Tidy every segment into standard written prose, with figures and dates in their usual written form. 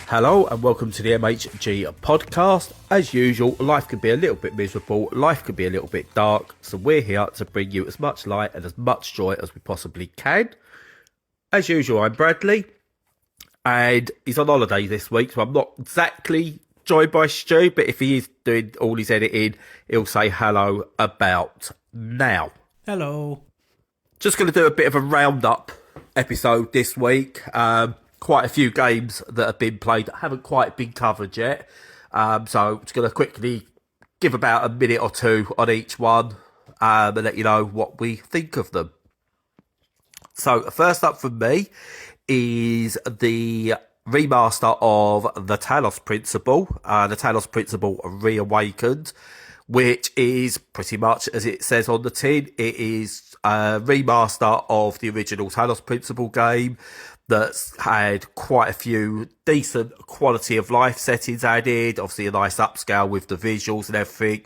Hello and welcome to the MHG podcast. As usual, life can be a little bit miserable, life can be a little bit dark, so we're here to bring you as much light and as much joy as we possibly can. As usual, I'm Bradley, and he's on holiday this week, so I'm not exactly joined by Stu, but if he is doing all his editing, he'll say hello about now. Hello. Just going to do a bit of a roundup episode this week. Quite a few games that have been played that haven't quite been covered yet. So just going to quickly give about a minute or two on each one and let you know what we think of them. So first up for me is the remaster of the Talos Principle, the Talos Principle Reawakened, which is pretty much as it says on the tin. It is a remaster of the original Talos Principle game that's had quite a few decent quality of life settings added, obviously a nice upscale with the visuals and everything,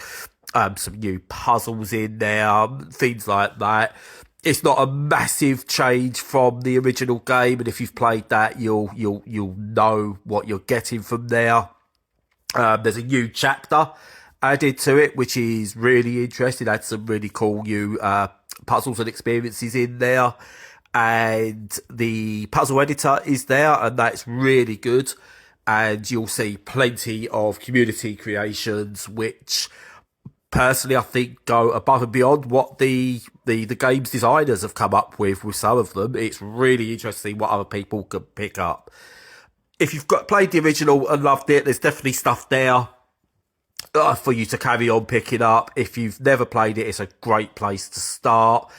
some new puzzles in there, things like that. It's not a massive change from the original game, and if you've played that, you'll know what you're getting from there. There's a new chapter added to it, which is really interesting. Had some really cool new puzzles and experiences in there. And the puzzle editor is there, and that's really good. And you'll see plenty of community creations, which personally I think go above and beyond what the game's designers have come up with some of them. It's really interesting what other people can pick up. If you've played the original and loved it, there's definitely stuff there for you to carry on picking up. If you've never played it, it's a great place to start.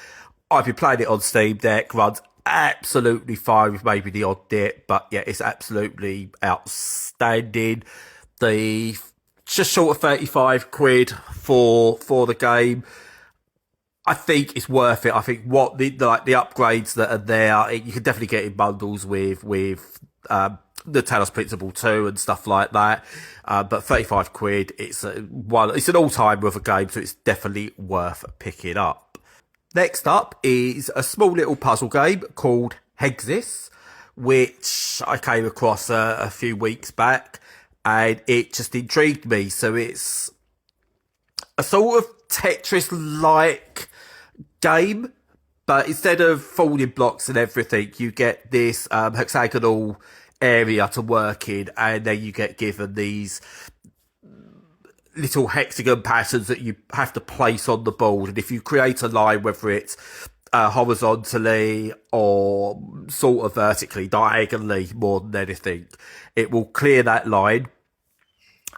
I've been playing it on Steam Deck, runs absolutely fine with maybe the odd dip, but yeah, it's absolutely outstanding. The just short of 35 quid for the game, I think it's worth it. I think what the upgrades that are there, you can definitely get in bundles with the Talos Principle 2 and stuff like that. But 35 quid, it's an all-time worth of game, so it's definitely worth picking up. Next up is a small little puzzle game called Hegzis, which I came across a few weeks back, and it just intrigued me. So it's a sort of Tetris-like game, but instead of folding blocks and everything, you get this hexagonal area to work in, and then you get given these little hexagon patterns that you have to place on the board. And if you create a line, whether it's horizontally or sort of vertically, diagonally more than anything, it will clear that line.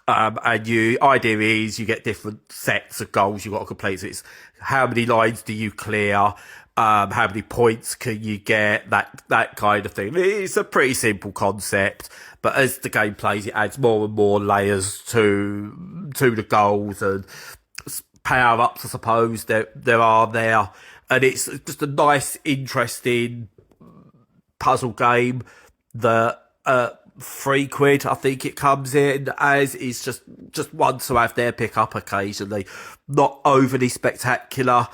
And idea is you get different sets of goals you've got to complete. So it's how many lines do you clear? How many points can you get? That kind of thing. It's a pretty simple concept, but as the game plays, it adds more and more layers to the goals and power ups, I suppose, there are there. And it's just a nice, interesting puzzle game that, 3 quid, I think it comes in as, is just one to have there, pick up occasionally. Not overly spectacular.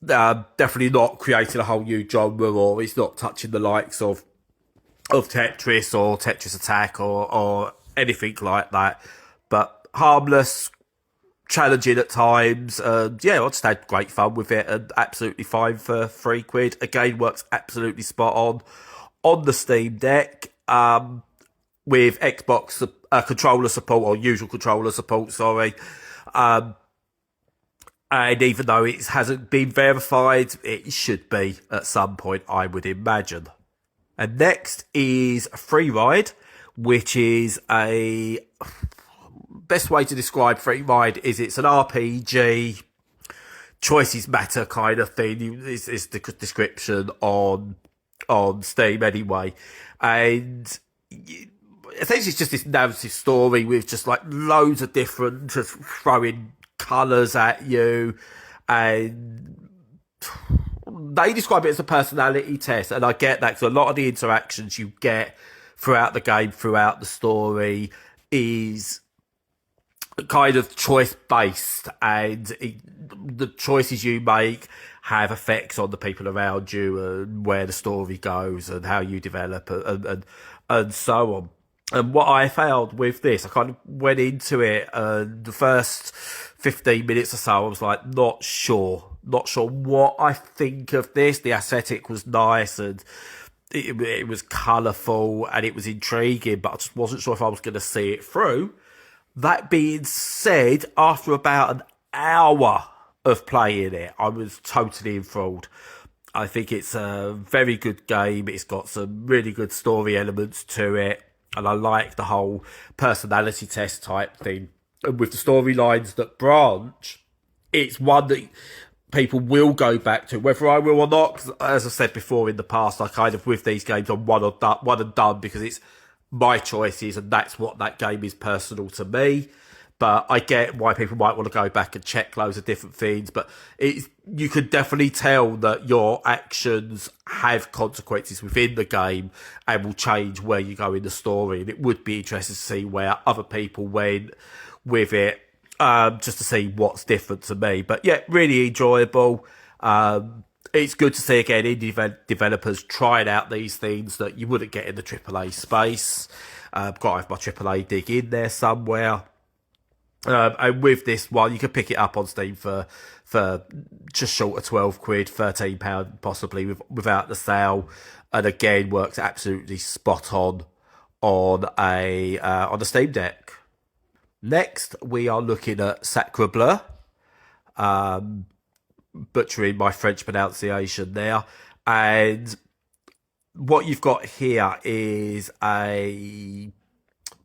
Definitely not creating a whole new genre, or it's not touching the likes of Tetris or Tetris Attack or anything like that. But harmless, challenging at times. Yeah, I just had great fun with it, and absolutely fine for 3 quid. Again, works absolutely spot on the Steam Deck. With Xbox controller support, or usual controller support, sorry. And even though it hasn't been verified, it should be at some point, I would imagine. And next is Freeride, which is best way to describe Freeride is it's an RPG, choices matter kind of thing, is the description on Steam anyway. And essentially it's just this narrative story with just like loads of different, just throwing colours at you, and they describe it as a personality test, and I get that, because a lot of the interactions you get throughout the game, throughout the story, is kind of choice based, and the choices you make have effects on the people around you and where the story goes and how you develop and so on. And what I found with this, I kind of went into it, and the first 15 minutes or so, I was like, not sure what I think of this. The aesthetic was nice, and it was colourful, and it was intriguing, but I just wasn't sure if I was going to see it through. That being said, after about an hour of playing it, I was totally enthralled. I think it's a very good game. It's got some really good story elements to it. And I like the whole personality test type thing. And with the storylines that branch, it's one that people will go back to, whether I will or not. 'Cause as I said before in the past, I kind of, with these games, I'm one and done because it's my choices and that's what that game is personal to me. But I get why people might want to go back and check loads of different things. But you could definitely tell that your actions have consequences within the game and will change where you go in the story. And it would be interesting to see where other people went with it, just to see what's different to me. But yeah, really enjoyable. It's good to see again indie developers trying out these things that you wouldn't get in the AAA space. Got to have my AAA dig in there somewhere. And with this one, you can pick it up on Steam for just short of £12, £13 possibly without the sale. And again, works absolutely spot on the Steam Deck. Next, we are looking at Sacre Bleu. Butchering my French pronunciation there. And what you've got here is a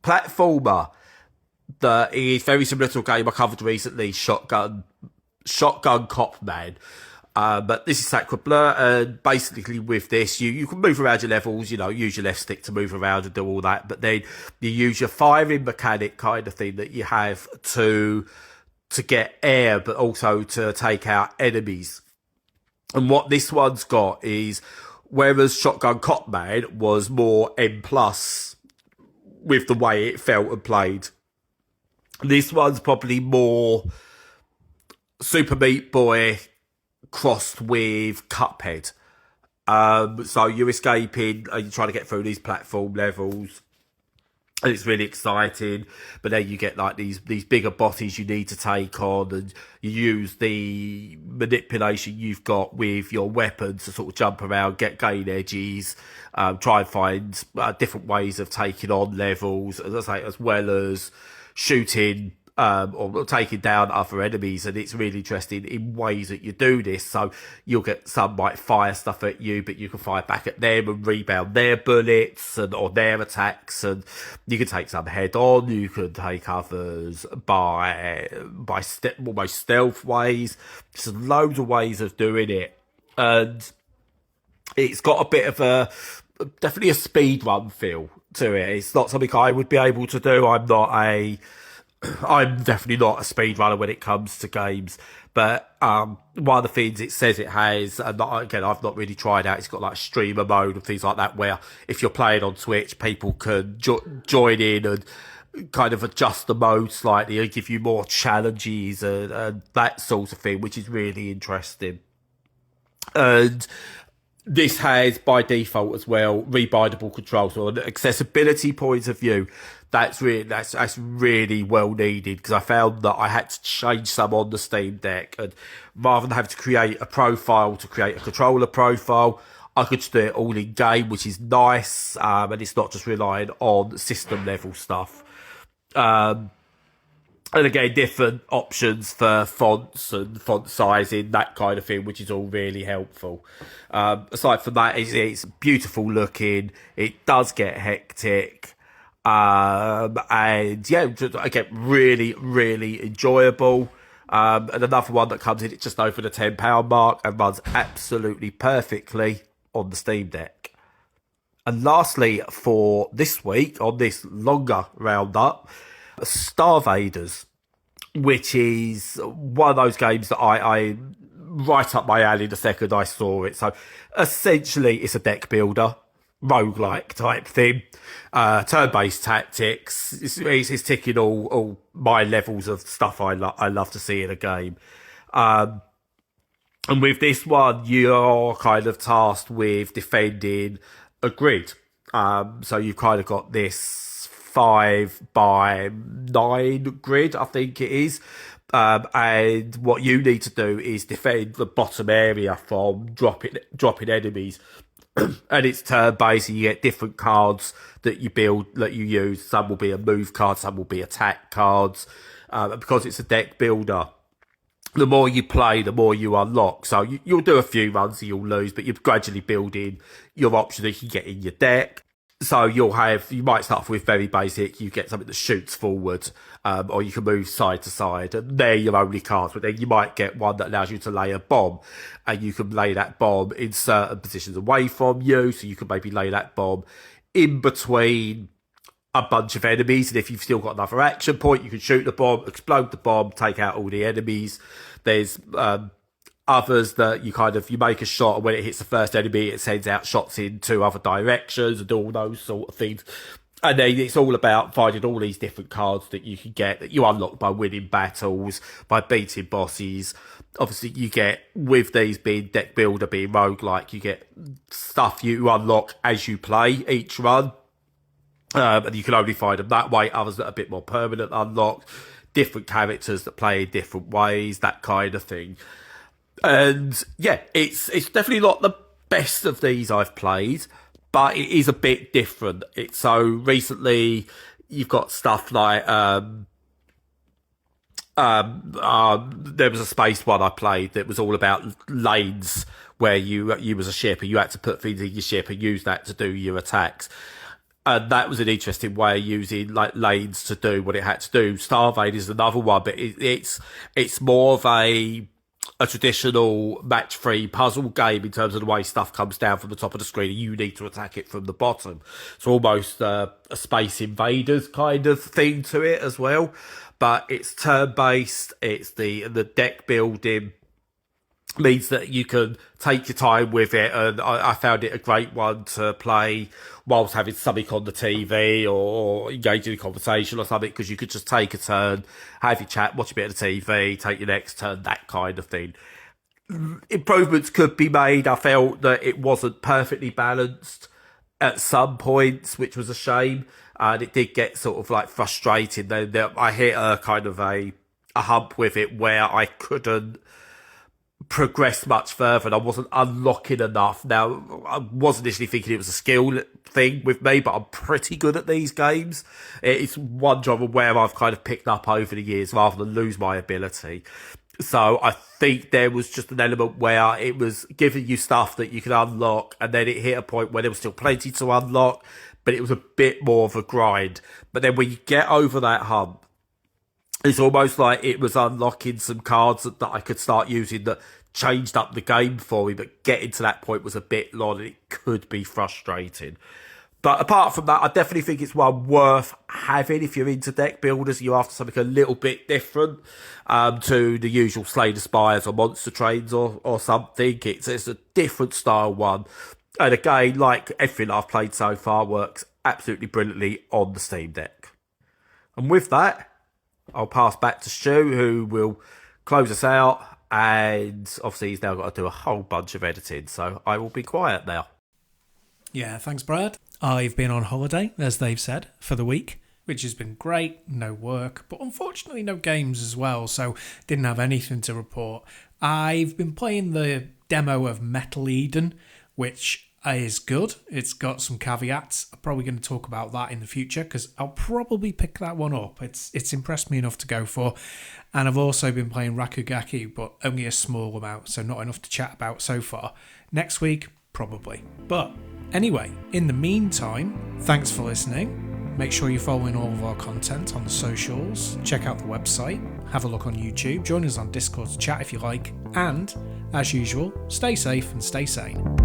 platformer that is very similar to a game I covered recently, Shotgun Cop Man. But this is Sacre Bleu, and basically with this, you can move around your levels, use your left stick to move around and do all that, but then you use your firing mechanic kind of thing that you have to get air, but also to take out enemies. And what this one's got is, whereas Shotgun Cop Man was more M+, with the way it felt and played, this one's probably more Super Meat Boy crossed with Cuphead. So you're escaping and you're trying to get through these platform levels. And it's really exciting. But then you get like these bigger bosses you need to take on, and you use the manipulation you've got with your weapons to sort of jump around, gain edges, try and find different ways of taking on levels, as well as shooting or taking down other enemies. And it's really interesting in ways that you do this. So you'll get some might fire stuff at you, but you can fire back at them and rebound their bullets or their attacks. And you can take some head on. You can take others by almost stealth ways. There's loads of ways of doing it, and it's got a bit of definitely a speed run feel to it. It's not something I would be able to do. I'm definitely not a speedrunner when it comes to games. But one of the things it says it has, and again, I've not really tried out, it's got like streamer mode and things like that, where if you're playing on Twitch, people can join in and kind of adjust the mode slightly and give you more challenges and that sort of thing, which is really interesting. And this has, by default as well, rebindable controls. So on an accessibility point of view, that's really well needed, because I found that I had to change some on the Steam Deck, and rather than having to create a profile to create a controller profile, I could just do it all in game, which is nice, and it's not just relying on system level stuff. And again, different options for fonts and font sizing, that kind of thing, which is all really helpful. Aside from that, it's beautiful looking. It does get hectic. And yeah, again, really, really enjoyable. And another one that comes in at just over the £10 mark and runs absolutely perfectly on the Steam Deck. And lastly, for this week, on this longer roundup, StarVaders, which is one of those games that I right up my alley the second I saw it. So essentially, it's a deck builder, roguelike type thing, turn-based tactics. It's ticking all my levels of stuff I love to see in a game. And with this one, you're kind of tasked with defending a grid. So you've kind of got this 5x9 grid, I think it is. And what you need to do is defend the bottom area from dropping enemies. And it's turn-based, and you get different cards that you build, that you use. Some will be a move card, some will be attack cards. And because it's a deck builder, the more you play, the more you unlock. So you'll do a few runs and you'll lose, but you're gradually building your option that you can get in your deck. So you might start off with very basic, you get something that shoots forward, or you can move side to side, and they're your only cards. But then you might get one that allows you to lay a bomb, and you can lay that bomb in certain positions away from you, so you can maybe lay that bomb in between a bunch of enemies, and if you've still got another action point, you can shoot the bomb, explode the bomb, take out all the enemies. There's others that you make a shot, and when it hits the first enemy, it sends out shots in 2 other directions and all those sort of things. And then it's all about finding all these different cards that you can get, that you unlock by winning battles, by beating bosses. Obviously, you get, with these being deck builder, being roguelike, you get stuff you unlock as you play each run. And you can only find them that way. Others that are a bit more permanent unlocked. Different characters that play in different ways, that kind of thing. And yeah, it's definitely not the best of these I've played, but it is a bit different. So recently you've got stuff like there was a space one I played that was all about lanes, where you was a ship and you had to put things in your ship and use that to do your attacks. And that was an interesting way of using like lanes to do what it had to do. StarVaders is another one, but it's more of a traditional match-free puzzle game in terms of the way stuff comes down from the top of the screen and you need to attack it from the bottom. It's almost a Space Invaders kind of thing to it as well. But it's turn-based, it's the deck building means that you can take your time with it, and I found it a great one to play whilst having something on the TV or engaging in a conversation or something, because you could just take a turn, have your chat, watch a bit of the TV, take your next turn, that kind of thing. Improvements could be made. I felt that it wasn't perfectly balanced at some points, which was a shame, and it did get sort of like frustrating. Then I hit a kind of a hump with it where I couldn't progress much further and I wasn't unlocking enough. Now, I was initially thinking it was a skill thing with me, but I'm pretty good at these games. It's one job where I've kind of picked up over the years rather than lose my ability. So I think there was just an element where it was giving you stuff that you could unlock, and then it hit a point where there was still plenty to unlock, but it was a bit more of a grind. But then when you get over that hump, it's almost like it was unlocking some cards that I could start using that changed up the game for me, but getting to that point was a bit long and it could be frustrating. But apart from that, I definitely think it's one worth having if you're into deck builders, you're after something a little bit different to the usual Slay the Spires or Monster Trains or something. It's a different style one. And again, like everything I've played so far, works absolutely brilliantly on the Steam Deck. And with that, I'll pass back to Stu, who will close us out, and obviously he's now got to do a whole bunch of editing, so I will be quiet now. Yeah, thanks, Brad. I've been on holiday, as they've said, for the week, which has been great. No work, but unfortunately no games as well, so didn't have anything to report. I've been playing the demo of Metal Eden, which is good. It's got some caveats. I'm probably going to talk about that in the future because I'll probably pick that one up. It's impressed me enough to go for. And I've also been playing Rakugaki, but only a small amount, so not enough to chat about so far. Next week, probably. But anyway, in the meantime, thanks for listening. Make sure you're following all of our content on the socials. Check out the website. Have a look on YouTube. Join us on Discord to chat if you like. And, as usual, stay safe and stay sane.